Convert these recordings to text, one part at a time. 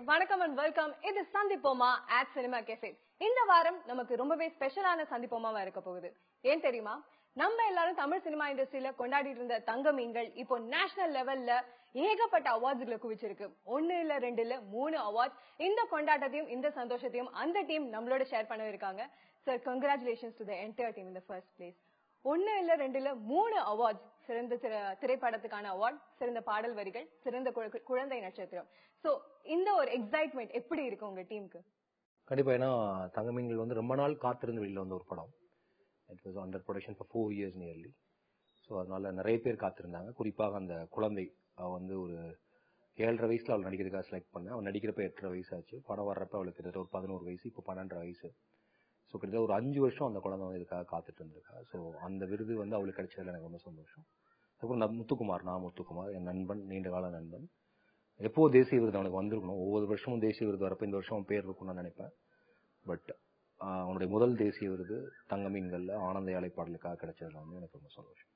வணக்கம் and welcome. இது சந்திப்போமா at சினிமா கேஃபே. இந்த வாரம் நமக்கு ரொம்பவே ஸ்பெஷலான சந்திப்போமாவா இருக்க போகுது. ஏன் தெரியுமா? நம்ம எல்லாரும் தமிழ் சினிமா இண்டஸ்ட்ரியில கொண்டாடிட்டு இருந்த தங்க மீன்கள் இப்போ நேஷனல் லெவல்ல ஏகப்பட்ட அவார்ட்ஸ்களை குவிச்சிருக்கு. 1 இல்ல 2 இல்ல 3 அவார்ட்ஸ். இந்த கொண்டாட்டத்தையும் இந்த சந்தோஷத்தையும் அந்த டீம் நம்மளோட ஷேர் பண்ண இருக்காங்க. Sir, congratulations to the entire team in the first place. 1 இல்ல 2 இல்ல 3 அவார்ட்ஸ். சிறந்த திரைப்படத்துக்கான அவார்ட், சிறந்த பாடல் வரிகள், சிறந்த குழந்தை நட்சத்திரம். சோ இந்த ஒரு எக்ஸைட்மெண்ட் எப்படி இருக்கு உங்க டீமுக்கு? கண்டிப்பா. ஏன்னா தங்கமீன்கள் வந்து ரொம்ப நாள் காத்திருந்து வெளியில வந்த ஒரு படம். It was under production for 4 years nearly. So அதனால நிறைய பேர் காத்திருந்தாங்க. குறிப்பாக அந்த குழந்தை வந்து ஒரு 7.5 வயசுல அவள் நடிக்கிறதுக்காக செலக்ட் பண்ணேன். அவள் நடிக்கிறப்ப 8.5 வயசு ஆச்சு. படம் வர்றப்ப அவளுக்கு கிட்டத்தட்ட ஒரு 11 வயசு, இப்போ 12.5 வயசு. ஸோ கிட்டத்தட்ட ஒரு 5 வருஷம் அந்த குழந்தை வந்து இதுக்காக காத்துட்டு இருந்திருக்கா. ஸோ அந்த விருது வந்து அவளுக்கு கிடைச்சதுல எனக்கு ரொம்ப சந்தோஷம். அப்புறம் நான் முத்துக்குமார் என் நண்பன், நீண்ட கால நண்பன். எப்போ தேசிய விருது அவனுக்கு வந்திருக்கணும். ஒவ்வொரு வருஷமும் தேசிய விருது வரப்ப இந்த வருஷம் பேர் இருக்கும்னு நான் நினைப்பேன். பட் அவனுடைய முதல் தேசிய விருது தங்க மீன்கள்ல ஆனந்த யாழை பாடலுக்காக கிடைச்சதுல வந்து எனக்கு ரொம்ப சந்தோஷம்.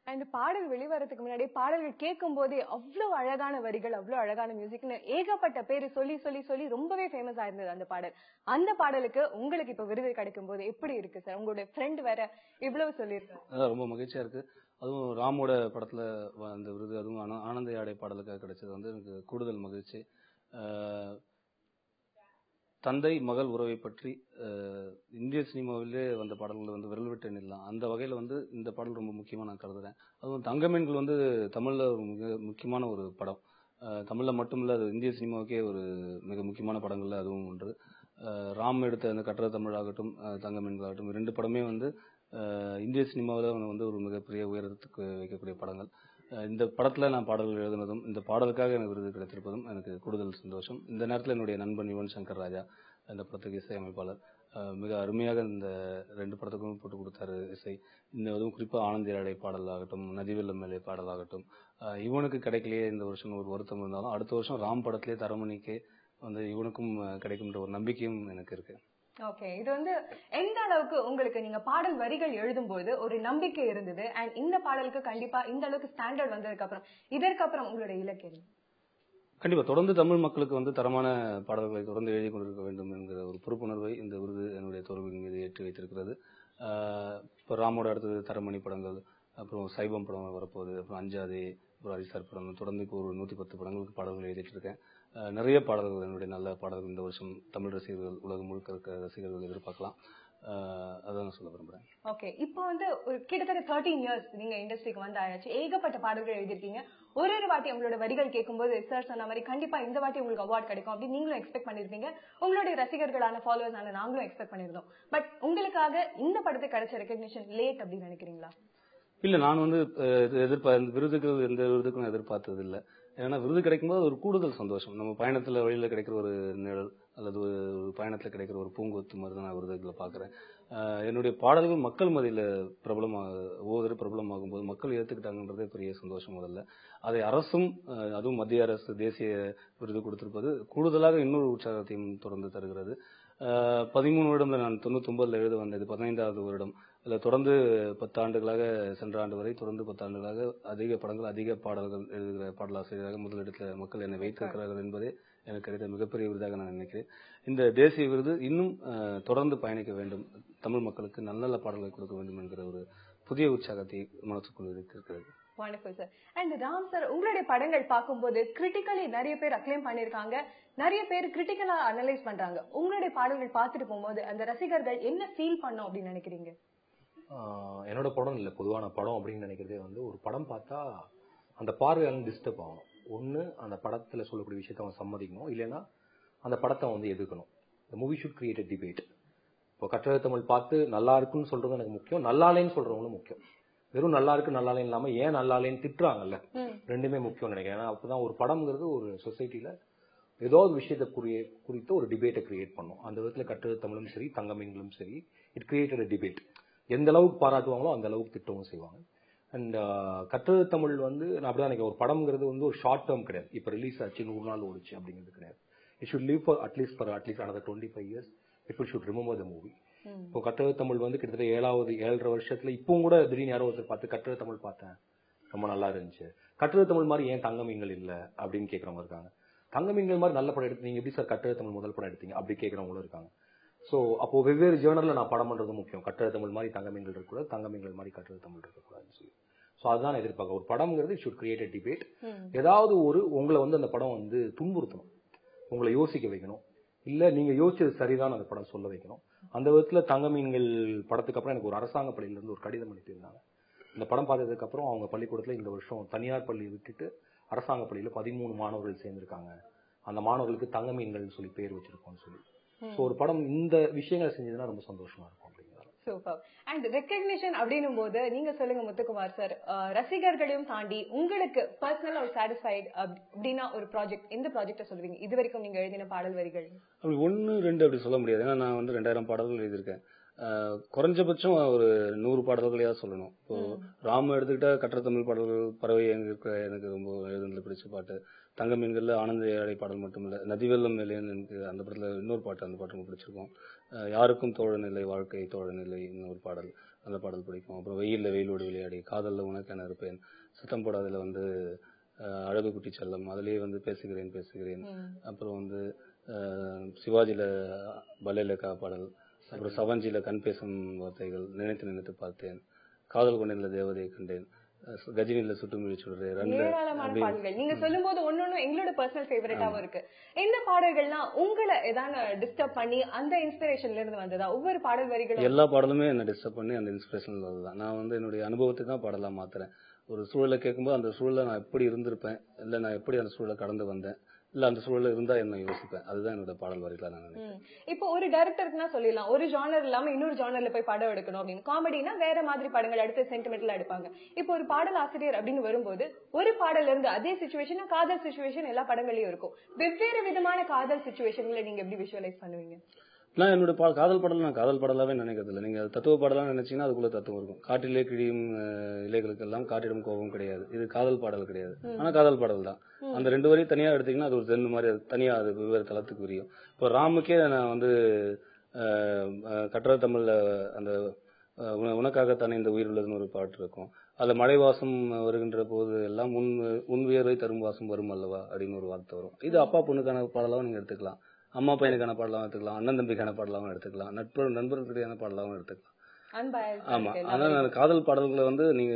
அண்ட் பாடல் வெளிவரத்துக்கு முன்னாடி பாடல்கள் கேட்கும் போதே அவ்வளவு அழகான வரிகள், அவ்வளவு அழகான மியூசிக்னு ஏகப்பட்ட பேரு சொல்லி சொல்லி சொல்லி ரொம்பவே ஃபேமஸ் ஆயிருந்தது அந்த பாடல். அந்த பாடலுக்கு உங்களுக்கு இப்ப விருது கிடைக்கும் போது எப்படி இருக்கு சார்? உங்களுடைய ஃப்ரெண்ட் வேற இவ்வளவு சொல்லியிருக்காங்க. ரொம்ப மகிழ்ச்சியா இருக்கு. அதுவும் ராமோட படத்துல அந்த விருது, அதுவும் ஆனந்த யாழை பாடலுக்காக கிடைச்சது வந்து எனக்கு கூடுதல் மகிழ்ச்சி. தந்தை மகள் உறவை பற்றி இந்திய சினிமாவிலே வந்த பாடல்கள் வந்து விரல் விட்டு எண்ணிடலாம். அந்த வகையில் வந்து இந்த பாடல் ரொம்ப முக்கியமாக நான் கருதுறேன். அதுவும் தங்கமீன்கள் வந்து தமிழில் மிக முக்கியமான ஒரு படம். தமிழில் மட்டும் இல்லை, அது இந்திய சினிமாவுக்கே ஒரு மிக முக்கியமான படங்கள்ல அதுவும் ஒன்று. ராம் எடுத்த அந்த கற்ற தமிழாகட்டும், தங்கமீன்களாகட்டும், 2 படமே வந்து இந்திய சினிமாவில் வந்து ஒரு மிகப்பெரிய உயரத்துக்கு வைக்கக்கூடிய படங்கள். இந்த படத்தில் நான் பாடல்கள் எழுதுனதும் இந்த பாடலுக்காக எனக்கு விருது கிடைத்திருப்பதும் எனக்கு கூடுதல் சந்தோஷம். இந்த நேரத்தில் என்னுடைய நண்பன் யுவன் சங்கர் ராஜா, இந்த படத்துக்கு இசையமைப்பாளர், மிக அருமையாக இந்த 2 படத்துக்கும் போட்டு கொடுத்தாரு இசை. இந்த அதுவும் குறிப்பாக ஆனந்த யாழை பாடலாகட்டும், நதிவெல்லம் மேலே பாடலாகட்டும், இவனுக்கு கிடைக்கலையே இந்த வருஷம் ஒரு வருத்தம் இருந்தாலும் அடுத்த வருஷம் ராம் படத்திலே தரமணிக்கே வந்து இவனுக்கும் கிடைக்கும்ன்ற ஒரு நம்பிக்கையும் எனக்கு இருக்கு. ஓகே, இது வந்து எந்த அளவுக்கு உங்களுக்கு நீங்க பாடல் வரிகள் எழுதும் போது ஒரு நம்பிக்கை இருந்தது, அண்ட் இந்த பாடலுக்கு கண்டிப்பா இந்த அளவுக்கு ஸ்டாண்டர்ட் வந்ததுக்கு அப்புறம் இதற்கப்புறம் உங்களுடைய இலக்கு? கண்டிப்பா தொடர்ந்து தமிழ் மக்களுக்கு வந்து தரமான பாடல்களை தொடர்ந்து எழுதி கொண்டிருக்க வேண்டும் என்கிற ஒரு பொறுப்புணர்வை இந்த விருது என்னுடைய தோல்வியின் மீது ஏற்றி வைத்திருக்கிறது. இப்போ ராமோட அடுத்தது தரமணி படங்கள், அப்புறம் சைவம் படம் வரப்போகுது, அப்புறம் அஞ்சாதே, அப்புறம் ஹரிசார் படம், தொடர்ந்து இப்போ ஒரு 110 படங்களுக்கு பாடல்கள் எழுதிட்டு இருக்கேன். நிறைய பாடல்கள், என்னுடைய நல்ல பாடல்கள் இந்த வருஷம் தமிழ் ரசிகர்கள், உலகம் முழுக்க இருக்க ரசிகர்கள் எதிர்பார்க்கலாம். அதான் சொல்ல விரும்புறேன். ஓகே, இப்போ வந்து ஒரு கிட்டத்தட்ட 13 years நீங்க இண்டஸ்ட்ரிக்கு வந்து ஆயாச்சு. ஏகப்பட்ட பாடல்கள் எழுதிருக்கீங்க. ஒரு வாட்டி உங்களோட வரிகள் கேட்கும்போது சார் சொன்ன மாதிரி கண்டிப்பா இந்த வாட்டி உங்களுக்கு அவார்ட் கிடைக்கும் அப்படின்னு நீங்களும் எக்ஸ்பெக்ட் பண்ணிருப்பீங்க. உங்களுடைய ரசிகர்களான ஃபாலோவர்ஸ் ஆன நாங்களும் எக்ஸ்பெக்ட் பண்ணிருந்தோம். பட் உங்களுக்காக இந்த படத்துக்கு கிடைச்ச ரெகக்னிஷன் லேட் அப்படின்னு நினைக்கிறீங்களா? இல்ல, நான் வந்து விருதுகள் எந்த விருதுக்கும் எதிர்பார்த்தது இல்லை. ஏன்னா விருது கிடைக்கும்போது ஒரு கூடுதல் சந்தோஷம். நம்ம பயணத்துல வழியில கிடைக்கிற ஒரு நிழல் அல்லது ஒரு பயணத்துல கிடைக்கிற ஒரு பூங்கொத்து மாதிரி தான் நான் விருதுகளை பாக்குறேன். என்னுடைய பாடல்கள் மக்கள் மத்தியில ஒவ்வொரு பிரபலமாகும் போது மக்கள் ஏத்துக்கிட்டாங்கன்றதே பெரிய சந்தோஷம். முதல்ல அதை அரசும், அதுவும் மத்திய அரசு தேசிய விருது கொடுத்திருப்பது கூடுதலாக இன்னொரு உற்சாகத்தையும் தொடர்ந்து தருகிறது. 13 வருடம்ல நான் 99 எழுத வந்தது 15வது வருடம். அதில் தொடர்ந்து 10 ஆண்டுகளாக, சென்ற ஆண்டு வரை தொடர்ந்து 10 ஆண்டுகளாக அதிக படங்கள், அதிக பாடல்கள் எழுதுகிற பாடலாசிரியராக முதலிடத்தில் மக்கள் என்னை வைத்திருக்கிறார்கள் என்பதே எனக்கு கிடைத்த மிகப்பெரிய விருதாக நான் நினைக்கிறேன். இந்த தேசிய விருது இன்னும் தொடர்ந்து பயணிக்க வேண்டும், தமிழ் மக்களுக்கு நல்ல நல்ல பாடல்களை கொடுக்க வேண்டும் என்கிற ஒரு புதிய உற்சாகத்தை மனசுக்குள் இருக்கிறது. Wonderful sir. And Ram sir, உங்களுடைய படங்கள் பார்க்கும்போது கிரிட்டிக்கலி நிறைய பேர் அக்ளைம் பண்ணிருக்காங்க, நிறைய பேர் கிரிட்டிக்கலா அனலைஸ் பண்றாங்க. உங்களுடைய பாடல்கள் பார்த்துட்டு போகும்போது அந்த ரசிகர்கள் என்ன ஃபீல் பண்ணும் அப்படின்னு நினைக்கிறீங்க? என்னோட படம் இல்லை, பொதுவான படம் அப்படின்னு நினைக்கிறதே வந்து ஒரு படம் பார்த்தா அந்த பார்வையாளன் டிஸ்டர்ப் ஆகணும். ஒன்று அந்த படத்தில் சொல்லக்கூடிய விஷயத்த அவன் சம்மதிக்கணும், இல்லைன்னா அந்த படத்தை வந்து எதிர்க்கணும். இந்த movie should create a debate. இப்போ கற்றத தமிழ் பார்த்து நல்லா இருக்குன்னு சொல்றது எனக்கு முக்கியம், நல்லாலேன்னு சொல்றவங்களும் முக்கியம். வெறும் நல்லா இருக்கு நல்லாலே இல்லாம ஏன் நல்லாலேன்னு திட்டுறாங்கல்ல, ரெண்டுமே முக்கியம் நினைக்கிறேன். ஏன்னா அப்பதான் ஒரு படம்ங்கிறது ஒரு சொசைட்டில ஏதோ ஒரு விஷயத்தை குறித்து ஒரு டிபேட்டை கிரியேட் பண்ணும். அந்த விதத்துல கற்றது தமிழும் சரி, தங்கமீன்களும் சரி, இட் கிரியேட்டட் அ டிபேட். எந்த அளவுக்கு பாராட்டுவாங்களோ அந்த அளவுக்கு திட்டவும் செய்வாங்க. அண்ட் கற்றது தமிழ் வந்து நான் அப்படிதான் நினைக்கிறேன். ஒரு படம்ங்கிறது வந்து ஒரு ஷார்ட் டேர்ம் கிடையாது. இப்ப ரிலீஸ் ஆச்சு 100 நாள் ஓடிச்சு அப்படிங்கிறது கிடையாது. It should live for at least another 25 years. people should remember the movie. இப்போ கற்றது தமிழ் வந்து கிட்டத்தட்ட 7.5 வருஷத்துல இப்பவும் கூட திடீர்னு யாரோ ஒருத்தர் பார்த்து கற்றது தமிழ் பார்த்தேன், ரொம்ப நல்லா இருந்துச்சு, கற்றது தமிழ் மாதிரி ஏன் தங்கமீன்கள் இல்லை அப்படின்னு கேட்கறவங்க இருக்காங்க. தங்க மீன்கள் மாதிரி நல்ல படம் எடுத்து நீங்க எப்படி சார் கட்டழ தமிழ் முதல் படம் எடுத்தீங்க அப்படி கேட்கறவங்களும் இருக்காங்க. ஸோ அப்போ வெவ்வேறு ஜேர்னல்ல நான் படம் பண்றது முக்கியம். கட்டழ தமிழ் மாதிரி தங்க மீன்கள் இருக்கக்கூடாது, தங்க மீன்கள் மாதிரி கட்டழ தமிழ் இருக்கக்கூடாதுன்னு சொல்லி. ஸோ அதுதான் நான் எதிர்பார்க்க. ஒரு படம்ங்கிறது ஷுட் கிரியேட் அ டிபேட். ஏதாவது ஒரு உங்களை வந்து அந்த படம் வந்து துன்புறுத்தணும், உங்களை யோசிக்க வைக்கணும், இல்ல நீங்க யோசிச்சது சரிதான் அந்த படம் சொல்ல வைக்கணும். அந்த விதத்துல தங்க மீன்கள் படத்துக்கு அப்புறம் எனக்கு ஒரு அரசாங்க பள்ளியில இருந்து ஒரு கடிதம் அனுப்பியிருந்தாங்க. இந்த படம் பார்த்ததுக்கு அப்புறம் அவங்க பள்ளிக்கூடத்துல இந்த வருஷம் தனியார் பள்ளியை விட்டுட்டு அரசாங்க பள்ளியில 13 மாணவர்கள் சேர்ந்திருக்காங்க. அந்த மாணவர்களுக்கு தங்க மீன்கள் சொல்லி பேர் வச்சிருக்கோம்னு சொல்லி. ஸோ ஒரு படம் இந்த விஷயங்களை செஞ்சதுன்னா ரொம்ப சந்தோஷமா இருக்கும் அப்படிங்கிறாங்க. சூப்பர். அண்ட் ரெகக்னிஷன் அப்படின்னும் போது நீங்க சொல்லுங்க முத்துக்குமார் சார், ரசிகர்களையும் தாண்டி உங்களுக்கு பர்சனலா ஒரு சாட்டிஸ்ஃபைட் அப்படின்னா ஒரு ப்ராஜெக்ட், எந்த ப்ராஜெக்ட சொல்லுவீங்க? இது வரைக்கும் நீங்க எழுதின பாடல் வரிகள் அப்படி 1, 2 அப்படி சொல்ல முடியாது. ஏன்னா நான் வந்து 2000 பாடல்கள் எழுதியிருக்கேன். குறைஞ்சபட்சம் ஒரு 100 பாடல்களையா சொல்லணும். இப்போ ராம எடுத்துக்கிட்டா கற்ற தமிழ் பாடல்கள், பறவை எங்க எனக்கு ரொம்ப எழுதுனதுல பிடிச்ச பாட்டு. தங்க மீன்கள்ல ஆனந்த ஏழை பாடல் மட்டும் இல்ல, நதிவெல்லம் மேலேன்னு எனக்கு அந்த படத்துல இன்னொரு பாட்டு, அந்த பாட்டு ரொம்ப பிடிச்சிருக்கும். யாருக்கும் தோழநிலை வாழ்க்கை தோழநிலை இன்னொரு பாடல், அந்த பாடல் பிடிக்கும். அப்புறம் வெயில்ல வெயிலோடு விளையாடி, காதல்ல உனக்கென இருப்பேன், சத்தம் போடாதல வந்து அழகு குட்டி செல்லம், அதுலயே வந்து பேசுகிறேன் பேசுகிறேன். அப்புறம் வந்து சிவாஜில பலேலக்கா பாடல், அப்புறம் சவஞ்சில கண் பேசும் வார்த்தைகள், நினைத்து நினைத்து பார்த்தேன், காதல் கொண்டேன்ல தேவதையை கண்டேன், கஜினில சுட்டுமிழி சொல்றேன். ஏராளமான பாடல்கள் நீங்க சொல்லும் போது ஒன்னொன்னு எங்களோட பர்சனல் ஃபேவரட்டாவும் இருக்கு. இந்த பாடல்கள்லாம் உங்களை ஏதாவது டிஸ்டர்ப் பண்ணி அந்த இன்ஸ்பிரேஷன்ல இருந்து வந்ததா? ஒவ்வொரு பாடல் வரிகளும் எல்லா பாடலுமே என்ன டிஸ்டர்ப் பண்ணி அந்த இன்ஸ்பிரேஷன்ல வந்ததுதான். நான் வந்து என்னுடைய அனுபவத்தை தான் பாடலா மாத்துறேன். ஒரு சூழலை கேட்கும்போது அந்த சூழலை நான் எப்படி இருந்திருப்பேன், இல்ல நான் எப்படி அந்த சூழலை கடந்து வந்தேன், இல்ல அந்த சூழல இருந்தா என்ன யோசிப்பேன். அதுதான் என்னோட பாடல் வரிகளா நான் நினைக்கிறேன். இப்போ ஒரு டைரக்டர்னா சொல்லிடலாம், ஒரு ஜானர் இல்லாம இன்னொரு ஜானர்ல போய் படம் எடுக்கணும் அப்படின்னு. காமெடினா வேற மாதிரி படங்கள் அடுத்து சென்டிமெண்ட்ல எடுப்பாங்க. இப்போ ஒரு பாடல் ஆசிரியர் அப்படின்னு வரும்போது ஒரு பாடல்ல இருந்து அதே சிச்சுவேஷன், காதல் சிச்சுவேஷன் எல்லா படங்கள்லயும் இருக்கும். வெவ்வேறு விதமான காதல் சிச்சுவேஷன்ல நீங்க எப்படி விஷுவலைஸ் பண்ணுவீங்க? நான் என்னோட காதல் பாடல் நான் காதல் பாடலாவே நினைக்கிறது இல்லை. நீங்க தத்துவ பாடலாம் நினைச்சீங்கன்னா அதுக்குள்ள தத்துவம் இருக்கும். காட்டிலே கிழியும் இலைகளுக்கு எல்லாம் காட்டிடம் கோபம் கிடையாது, இது காதல் பாடல் கிடையாது, ஆனா காதல் பாடல் தான். அந்த 2 வரையும் தனியா எடுத்தீங்கன்னா அது ஒரு தென்னு மாதிரி தனியா அது வெவ்வேறு தளத்துக்கு புரியும். இப்போ ராமுக்கே நான் வந்து கற்ற தமிழ்ல அந்த உனக்காகத்தானே இந்த உயிர் உள்ளதுன்னு ஒரு பாட்டு இருக்கும். அதுல மழை வாசம் வருகின்ற போது எல்லாம் உன் உயர்வை தரும் வாசம் வரும் அல்லவா அப்படின்னு ஒரு வார்த்தை வரும். இது அப்பா பொண்ணுக்கான பாடலாவும் நீங்க எடுத்துக்கலாம், அம்மா பையனுக்கான பாடலாவும் எடுத்துக்கலாம், அண்ணன் தம்பிக்கான பாடலாவும் எடுத்துக்கலாம், நண்பர்களுக்கான பாடலாவும் எடுத்துக்கலாம். ஆமா, ஆனா காதல் பாடல்களை வந்து நீங்க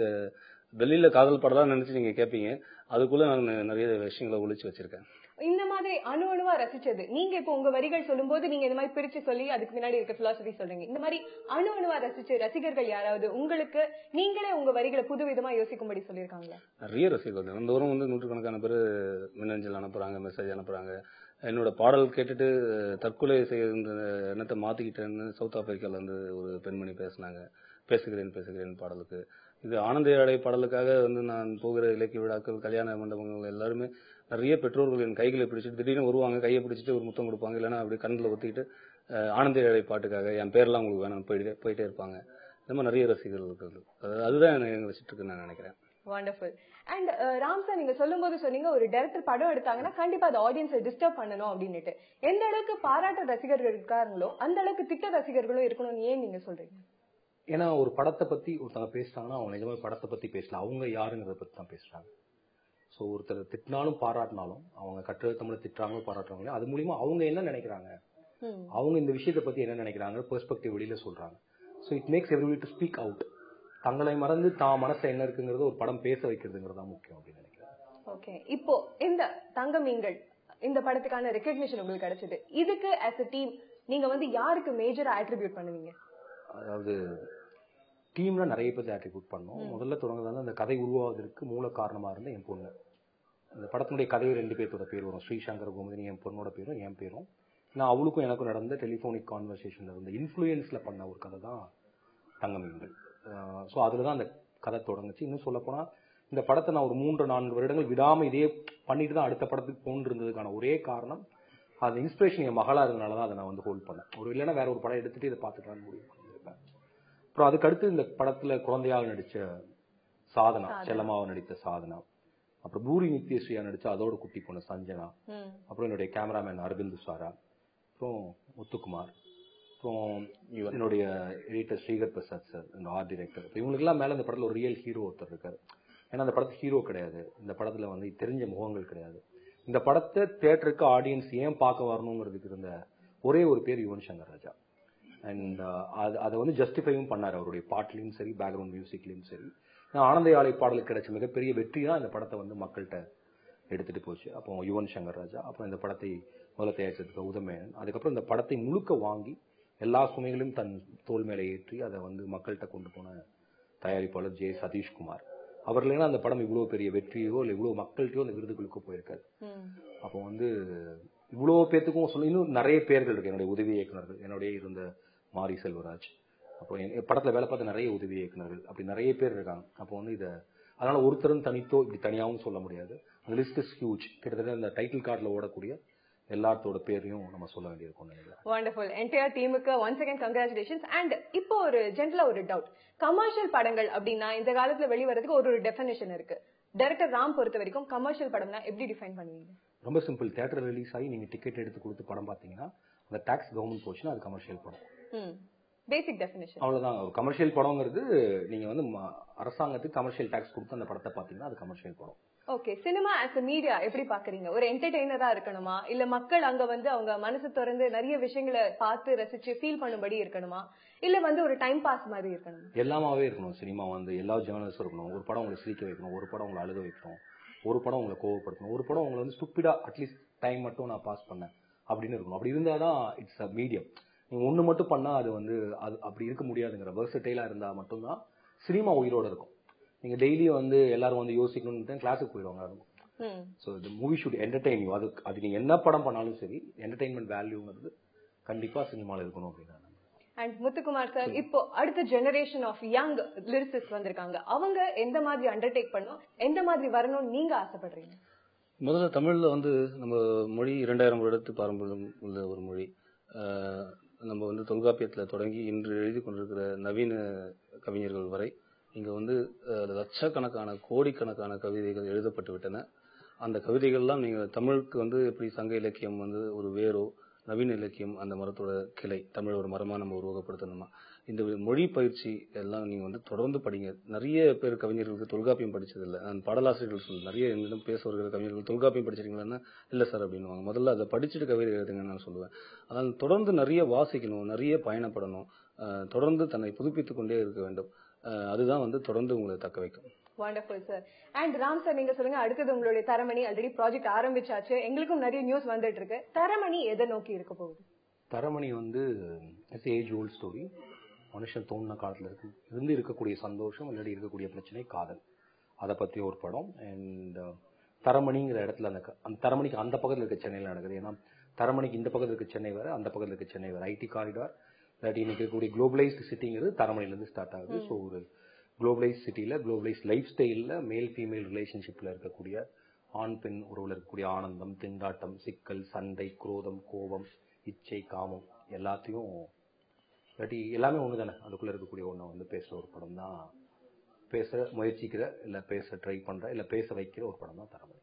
வெளியில காதல் பாடலாம் நினைச்சு நீங்க கேட்பீங்க, அதுக்குள்ள நான் நிறைய விஷயங்களை ஒளிச்சு வச்சிருக்கேன். இந்த மாதிரி அணுவா ரசிச்சது நீங்க இப்போ உங்க வரிகள் சொல்லும் போது நீங்க இந்த மாதிரி பிரிச்சு சொல்லி அதுக்கு முன்னாடி இருக்க பிலாசபி சொல்றீங்க. இந்த மாதிரி அணுவா ரசிச்ச ரசிகர்கள் யாராவது உங்களுக்கு நீங்களே உங்க வரிகளை புதுவிதமா யோசிக்கும்படி சொல்லியிருக்காங்களா? நிறைய ரசிகர்கள் தினந்தோறும் வந்து 100கணக்கான பேர் மின்னஞ்சல் அனுப்புறாங்க, மெசேஜ் அனுப்புறாங்க. என்னோட பாடல் கேட்டுட்டு தற்கொலை செய்கிற எண்ணத்தை மாத்திக்கிட்டேன்னு சவுத் ஆப்பிரிக்கால இருந்து ஒரு பெண்மணி பேசினாங்க. பேசுகிறேன் பேசுகிறேன் பாடலுக்கு. இது ஆனந்த ஏழை பாடலுக்காக வந்து நான் போகிற இலக்கிய விழாக்கள், கல்யாண மண்டபங்கள் எல்லாருமே நிறைய பெற்றோர்கள் என் கைகளை பிடிச்சிட்டு திடீர்னு வருவாங்க, கையை பிடிச்சிட்டு ஒரு முத்தம் கொடுப்பாங்க, இல்லைன்னா அப்படி கண்ணில் ஒத்திக்கிட்டு ஆனந்த ஏழை பாட்டுக்காக என் பேர்லாம் உங்களுக்கு வேணும் போயிட்டே இருப்பாங்க. இந்த மாதிரி நிறைய ரசிகர்கள் இருக்கிறது. அதுதான் எனக்கு வச்சுட்டு இருக்குன்னு நான் நினைக்கிறேன். வண்டர்ஃபுல். அண்ட் ராம் சார், நீங்க சொல்லும் போது சொன்னீங்க ஒரு டைரக்டர் படம் எடுத்தாங்கன்னா கண்டிப்பா அது ஆடியன்ஸை டிஸ்டர்ப் பண்ணணும் அப்படின்னுட்டு. எந்த அளவுக்கு பாராட்ட ரசிகர்கள் இருக்காங்களோ அந்த அளவுக்கு திட்ட ரசிகர்களும் இருக்கணும்னு ஏன் நீங்க சொல்றீங்க? ஏன்னா ஒரு படத்தை பத்தி ஒருத்தவங்க பேசிட்டாங்கன்னா அவங்க நிஜமே படத்தை பத்தி பேசல, அவங்க யாருங்கிறத பத்தி தான் பேசுறாங்க. ஸோ ஒருத்தர் திட்டினாலும் பாராட்டினாலும், அவங்க கற்ற தமிழை திட்டுறாங்களும் பாராட்டுறாங்களே, அது மூலியமா அவங்க என்ன நினைக்கிறாங்க, அவங்க இந்த விஷயத்தை பத்தி என்ன நினைக்கிறாங்க பெர்ஸ்பெக்டிவ் வெளியில சொல்றாங்க. So it makes everybody to speak out. தங்களை மறந்து தான் மனசை என்ன இருக்குங்கிறது ஒரு படம் பேச வைக்கிறதுங்கிறது தான் முக்கியம் அப்படின்னு நினைக்கிறேன். ஓகே, இப்போ இந்த தங்க மீன்கள் இந்த படத்துக்கான ரெகக்னிஷன் உங்களுக்கு கிடைச்சது, இதுக்கு as a டீம் நீங்க வந்து யாருக்கு மேஜரா அட்ரிபியூட் பண்ணுவீங்க? அதாவது டீம்ல நிறைய பேர் அட்ரிபியூட் பண்ணோம். முதல்ல தொடங்குறது அந்த கதை உருவாவதற்கு மூல காரணமா இருந்த என் பொண்ணு. அந்த படத்தினுடைய கதையை 2 பேர்த்தோட பேர் வரும், ஸ்ரீசங்கர் கோமதினி என் பொண்ணோட பேரும் என் பேரும். நான் அவளுக்கும் எனக்கும் நடந்த டெலிபோனிக் கான்வர்சேஷன்ல இருந்த இன்ஃப்ளூயன்ஸ்ல பண்ண ஒரு கதை தான் தங்க மீன்கள். ஸோ அதுல தான் அந்த கதை தொடங்குச்சு. இன்னும் சொல்ல போனா இந்த படத்தை நான் ஒரு 3-4 வருடங்கள் விடாம இதே பண்ணிட்டு தான் அடுத்த படத்துக்கு போன்று இருந்ததுக்கான ஒரே காரணம் அந்த இன்ஸ்பிரேஷன் என் மகளா இருந்தனால தான் அதை நான் வந்து ஹோல்ட் பண்ணேன். ஒரு இல்லைன்னா வேற ஒரு படம் எடுத்துட்டு இதை பார்த்துக்கலான்னு முடிவு பண்ணியிருப்பேன். அப்புறம் அதுக்கடுத்து இந்த படத்துல குழந்தையாக நடிச்ச சாதனா, செல்லமாவை நடித்த சாதனா, அப்புறம் பூரி நித்யஸ்ரீயா நடிச்ச அதோட குட்டி பொண்ணு சஞ்சனா, அப்புறம் என்னுடைய கேமராமேன் அரவிந்த் சாரா, அப்புறம் முத்துக்குமார், அப்புறம் என்னுடைய எடிட்டர் ஸ்ரீகர் பிரசாத் சார், இந்த ஆர்ட் டைரக்டர். இவங்களுக்கெல்லாம் மேல இந்த படத்துல ஒரு ரியல் ஹீரோ ஒருத்தர் இருக்காரு. ஏன்னா அந்த படத்துக்கு ஹீரோ கிடையாது, இந்த படத்துல வந்து தெரிஞ்ச முகங்கள் கிடையாது. இந்த படத்தை தியேட்டருக்கு ஆடியன்ஸ் ஏன் பார்க்க வரணுங்கிறதுக்கு இருந்த ஒரே ஒரு பேர் யுவன் சங்கர் ராஜா. அண்ட் அதை வந்து ஜஸ்டிஃபையும் பண்ணார் அவருடைய பாட்டுலையும் சரி, பேக்ரவுண்ட் மியூசிக்லையும் சரி. ஆனந்த யாழை பாடலுக்கு கிடைச்ச மிகப்பெரிய வெற்றி தான் இந்த படத்தை வந்து மக்கள்கிட்ட எடுத்துட்டு போச்சு. அப்போ யுவன் சங்கர் ராஜா, அப்புறம் இந்த படத்தை முதல்ல தயாரிச்சதுக்கு கௌதமேனன், அதுக்கப்புறம் இந்த படத்தை முழுக்க வாங்கி எல்லா சுமைகளையும் தன் தோல் மேலே ஏற்றி அதை வந்து மக்கள்கிட்ட கொண்டு போன தயாரிப்பாளர் ஜே சதீஷ்குமார். அவர் இல்லைன்னா அந்த படம் இவ்வளவு பெரிய வெற்றியோ இல்லை இவ்வளவு மக்கள்கிட்டயோ அந்த விருதுகளுக்கோ போயிருக்காரு. அப்போ வந்து இவ்வளவு பேத்துக்கும் சொல்ல இன்னும் நிறைய பேர்கள் இருக்கு. என்னுடைய உதவி இயக்குநர்கள், என்னுடைய இருந்த மாரி செல்வராஜ், அப்புறம் படத்துல வேலை பார்த்த நிறைய உதவி இயக்குநர்கள், அப்படி நிறைய பேர் இருக்காங்க. அப்போ வந்து இதை அதனால ஒருத்தரும் தனித்தோ இப்படி தனியாகவும் சொல்ல முடியாது. அந்த லிஸ்ட் இஸ் ஹியூஜ். கிட்டத்தட்ட அந்த டைட்டில் கார்டில் ஓடக்கூடிய எல்லாத்தோட பேரையும் நம்ம சொல்ல வேண்டியிருக்கும் நினைக்கிறேன். வண்டர்ஃபுல். என்டையர் டீமுக்கு ஒன்ஸ் அகைன் கங்க்ராச்சுலேஷன்ஸ். அண்ட் இப்போ ஒரு ஜென்ரலா ஒரு டவுட், கமர்ஷியல் படங்கள் அப்படின்னா இந்த காலத்துல வெளிவரதுக்கு ஒரு டெஃபினேஷன் இருக்கு. டைரக்டர் ராம் பொறுத்த வரைக்கும் கமர்ஷியல் படம்னா எப்படி டிஃபைன் பண்ணுவீங்க? ரொம்ப சிம்பிள். தியேட்டர் ரிலீஸ் ஆகி நீங்க டிக்கெட் எடுத்து கொடுத்து படம் பாத்தீங்கன்னா அந்த டாக்ஸ் கவர்மெண்ட் போச்சுன்னா அது கமர்ஷியல் படம். பேசிக் டெஃபினேஷன் அவ்வளவுதான். கமர்ஷியல் படம்ங்கிறது நீங்க வந்து அரசாங்கத்துக்கு கமர்ஷியல் டாக்ஸ் கொடுத்து அந்த படத்தை பாத்தீங்கன்னா அது கமர்ஷியல் படம். Okay, cinema as a media எப்படி பாக்குறீங்க? ஒரு என்டர்டெய்னரா இருக்கணுமா, இல்ல மக்கள் அங்க வந்து அவங்க மனசு திறந்து நிறைய விஷயங்களை பார்த்து ரசிச்சு ஃபீல் பண்ணும்படி இருக்கணுமா, இல்ல வந்து ஒரு டைம் பாஸ் மாதிரி இருக்கணுமா? எல்லாமாவே இருக்கணும். சினிமா வந்து எல்லா ஜேர்னல்ஸும் இருக்கணும். ஒரு படம் உங்களை சிரிக்க வைக்கணும், ஒரு படம் உங்களை அழுக வைக்கணும், ஒரு படம் உங்களை கோவப்படுத்தணும், ஒரு படம் உங்களை வந்து ஸ்டூப்பிடா அட்லீஸ்ட் டைம் மட்டும் நான் பாஸ் பண்ணேன் அப்படின்னு இருக்கணும். அப்படி இருந்தாதான் இட்ஸ் அ மீடியம். நீங்க ஒண்ணு மட்டும் பண்ணா அது வந்து அது அப்படி இருக்க முடியாதுங்கிற வெர்சடைலா இருந்தா மட்டும்தான் சினிமா உயிரோட இருக்கும். நீங்க டெய்லி வந்து எல்லாரும் வந்து யோசிக்கணும்னு கிளாஸுக்கு போயிடுவாங்க. ஸோ இந்த மூவி ஷுட் என்டர்டெயின் யூ. அது நீங்க என்ன படம் பண்ணாலும் சரி, என்டர்டெயின்மெண்ட் வேல்யூங்கிறது கண்டிப்பா சினிமாவில் இருக்கணும் அப்படின்னு. அண்ட் முத்துக்குமார் சார், இப்போ அடுத்த ஜெனரேஷன் ஆஃப் யங் லிரிசிஸ்ட் வந்திருக்காங்க. அவங்க எந்த மாதிரி அண்டர்டேக் பண்ணணும், எந்த மாதிரி வரணும்னு நீங்க ஆசைப்படுறீங்க? முதல்ல தமிழ்ல வந்து நம்ம மொழி 2000 வருடத்து பாரம்பரியம் உள்ள ஒரு மொழி. நம்ம வந்து தொல்காப்பியத்தில் தொடங்கி இன்று எழுதி கொண்டிருக்கிற நவீன கவிஞர்கள் வரை இங்க வந்து லட்சக்கணக்கான கோடிக்கணக்கான கவிதைகள் எழுதப்பட்டு விட்டன. அந்த கவிதைகள்லாம் நீங்க தமிழுக்கு வந்து எப்படி சங்க இலக்கியம் வந்து ஒரு வேரோ, நவீன இலக்கியம் அந்த மரத்தோட கிளை, தமிழ் ஒரு மரமா நம்ம உருவகப்படுத்தணுமா, இந்த மொழி பயிற்சி எல்லாம் நீங்க வந்து தொடர்ந்து படிங்க. நிறைய பேர் கவிஞர்களுக்கு தொல்காப்பியம் படிச்சதில்லை. நான் பாடலாசிரியர்கள் சொல்ல நிறைய என்னிடம் பேச வருகிற கவிஞர்கள் தொல்காப்பியம் படிச்சிருக்கீங்களா? இல்லை சார் அப்படின்னுவாங்க. முதல்ல அதை படிச்சுட்டு கவிதை எழுதுங்கன்னு நான் சொல்லுவேன். அதனால் தொடர்ந்து நிறைய வாசிக்கணும், நிறைய பயணப்படணும், தொடர்ந்து தன்னை புதுப்பித்துக் கொண்டே இருக்க வேண்டும். அதுதான் வந்து தொடர்ந்து உங்களை தக்க வைக்கும். Wonderful sir. And Ram sir, நீங்க சொல்லுங்க, அடுத்தது உங்களுடைய தரமணி ஆல்ரெடி ப்ராஜெக்ட் ஆரம்பிச்சாச்சு, எங்களுக்கும் நிறைய நியூஸ் வந்துட்டு இருக்கு. தரமணி எதை நோக்கி இருக்க போகுது? தரமணி வந்து ஏஜ் ஓல்ட் ஸ்டோரி. மனுஷன் தோணுன காலத்துல இருந்து இருக்கக்கூடிய சந்தோஷம், இல்லாட்டி இருக்கக்கூடிய பிரச்சனை காதல், அதை பத்தி ஒரு படம். அண்ட் தரமணிங்கிற இடத்துல அந்த தரமணிக்கு அந்த பக்கத்தில் இருக்க சென்னையில் நடக்குது. ஏன்னா தரமணிக்கு இந்த பக்கத்தில் இருக்க சென்னை வேற, அந்த பக்கத்தில் இருக்க சென்னை வேற. ஐடி காரிடார் இல்லாட்டி இன்னைக்கு இருக்கக்கூடிய குளோபலைஸ்டு சிட்டிங்கிறது தரமணிலேருந்து ஸ்டார்ட் ஆகுது. ஸோ ஒரு குளோபலைஸ் சிட்டியில் குளோபலைஸ் லைஃப் ஸ்டைலில் மேல் ஃபீமேல் ரிலேஷன்ஷிப்பில் இருக்கக்கூடிய ஆண் பெண் உறவில் இருக்கக்கூடிய ஆனந்தம், திண்டாட்டம், சிக்கல், சண்டை, குரோதம், கோபம், இச்சை, காமம் எல்லாத்தையும் இல்லாட்டி எல்லாமே ஒன்று தானே, அதுக்குள்ளே இருக்கக்கூடிய ஒன்றை வந்து பேசுகிற ஒரு படம் தான். பேச முயற்சிக்கிற, இல்லை பேச ட்ரை பண்ணுற, இல்லை பேச வைக்கிற ஒரு படம் தான் தரமணி.